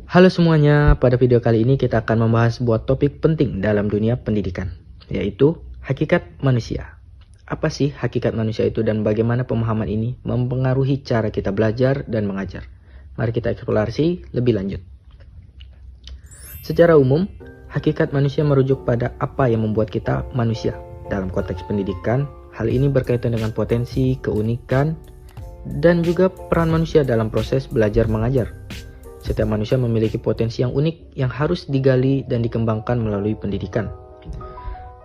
Halo semuanya, pada video kali ini kita akan membahas sebuah topik penting dalam dunia pendidikan, yaitu hakikat manusia. Apa sih hakikat manusia itu dan bagaimana pemahaman ini mempengaruhi cara kita belajar dan mengajar? Mari kita eksplorasi lebih lanjut. Secara umum, hakikat manusia merujuk pada apa yang membuat kita manusia. Dalam konteks pendidikan, hal ini berkaitan dengan potensi, keunikan, dan juga peran manusia dalam proses belajar mengajar. Setiap manusia memiliki potensi yang unik yang harus digali dan dikembangkan melalui pendidikan.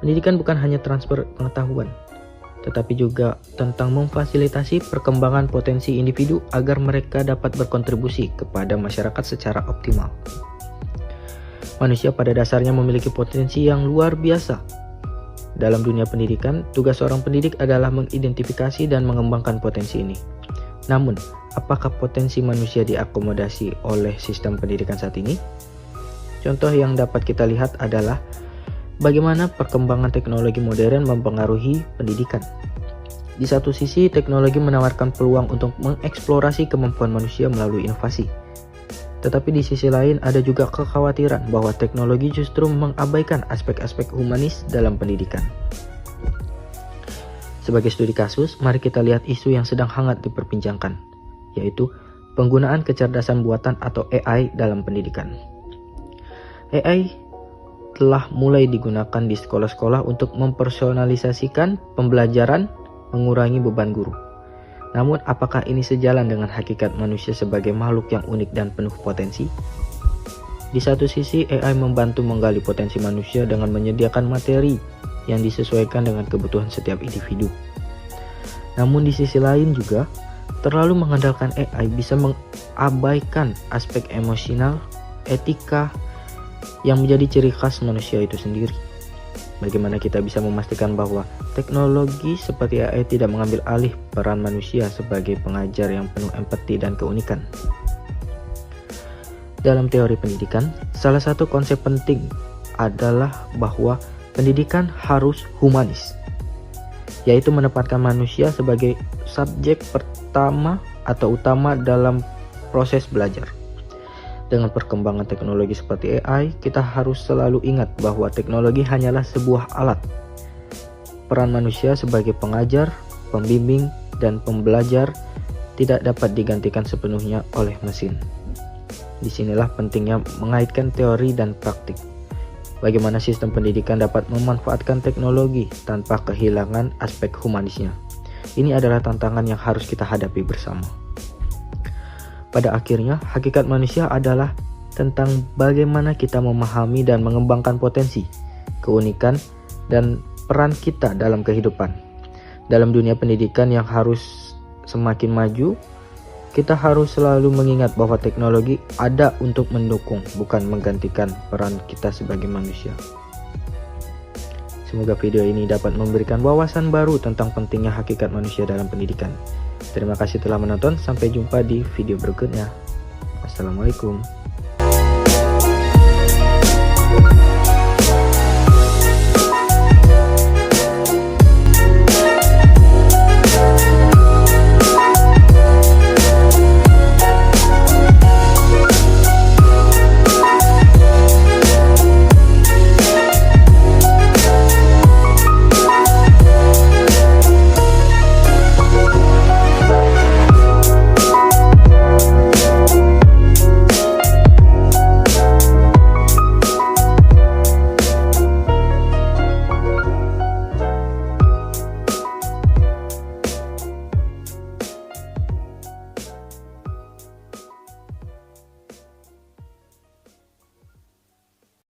Pendidikan bukan hanya transfer pengetahuan, tetapi juga tentang memfasilitasi perkembangan potensi individu agar mereka dapat berkontribusi kepada masyarakat secara optimal. Manusia pada dasarnya memiliki potensi yang luar biasa. Dalam dunia pendidikan, tugas seorang pendidik adalah mengidentifikasi dan mengembangkan potensi ini. Namun, apakah potensi manusia diakomodasi oleh sistem pendidikan saat ini? Contoh yang dapat kita lihat adalah bagaimana perkembangan teknologi modern mempengaruhi pendidikan. Di satu sisi, teknologi menawarkan peluang untuk mengeksplorasi kemampuan manusia melalui inovasi. Tetapi di sisi lain ada juga kekhawatiran bahwa teknologi justru mengabaikan aspek-aspek humanis dalam pendidikan. Sebagai studi kasus, mari kita lihat isu yang sedang hangat diperbincangkan, yaitu penggunaan kecerdasan buatan atau AI dalam pendidikan. AI telah mulai digunakan di sekolah-sekolah untuk mempersonalisasikan pembelajaran, mengurangi beban guru. Namun, apakah ini sejalan dengan hakikat manusia sebagai makhluk yang unik dan penuh potensi? Di satu sisi, AI membantu menggali potensi manusia dengan menyediakan materi yang disesuaikan dengan kebutuhan setiap individu. Namun di sisi lain juga, terlalu mengandalkan AI bisa mengabaikan aspek emosional, etika yang menjadi ciri khas manusia itu sendiri. Bagaimana kita bisa memastikan bahwa teknologi seperti AI tidak mengambil alih peran manusia sebagai pengajar yang penuh empati dan keunikan? Dalam teori pendidikan, salah satu konsep penting adalah bahwa pendidikan harus humanis, yaitu menempatkan manusia sebagai subjek pertama atau utama dalam proses belajar. Dengan perkembangan teknologi seperti AI, kita harus selalu ingat bahwa teknologi hanyalah sebuah alat. Peran manusia sebagai pengajar, pembimbing, dan pembelajar tidak dapat digantikan sepenuhnya oleh mesin. Disinilah pentingnya mengaitkan teori dan praktik. Bagaimana sistem pendidikan dapat memanfaatkan teknologi tanpa kehilangan aspek humanisnya. Ini adalah tantangan yang harus kita hadapi bersama. Pada akhirnya, hakikat manusia adalah tentang bagaimana kita memahami dan mengembangkan potensi, keunikan, dan peran kita dalam kehidupan. Dalam dunia pendidikan yang harus semakin maju, kita harus selalu mengingat bahwa teknologi ada untuk mendukung, bukan menggantikan peran kita sebagai manusia. Semoga video ini dapat memberikan wawasan baru tentang pentingnya hakikat manusia dalam pendidikan. Terima kasih telah menonton, sampai jumpa di video berikutnya. Assalamualaikum.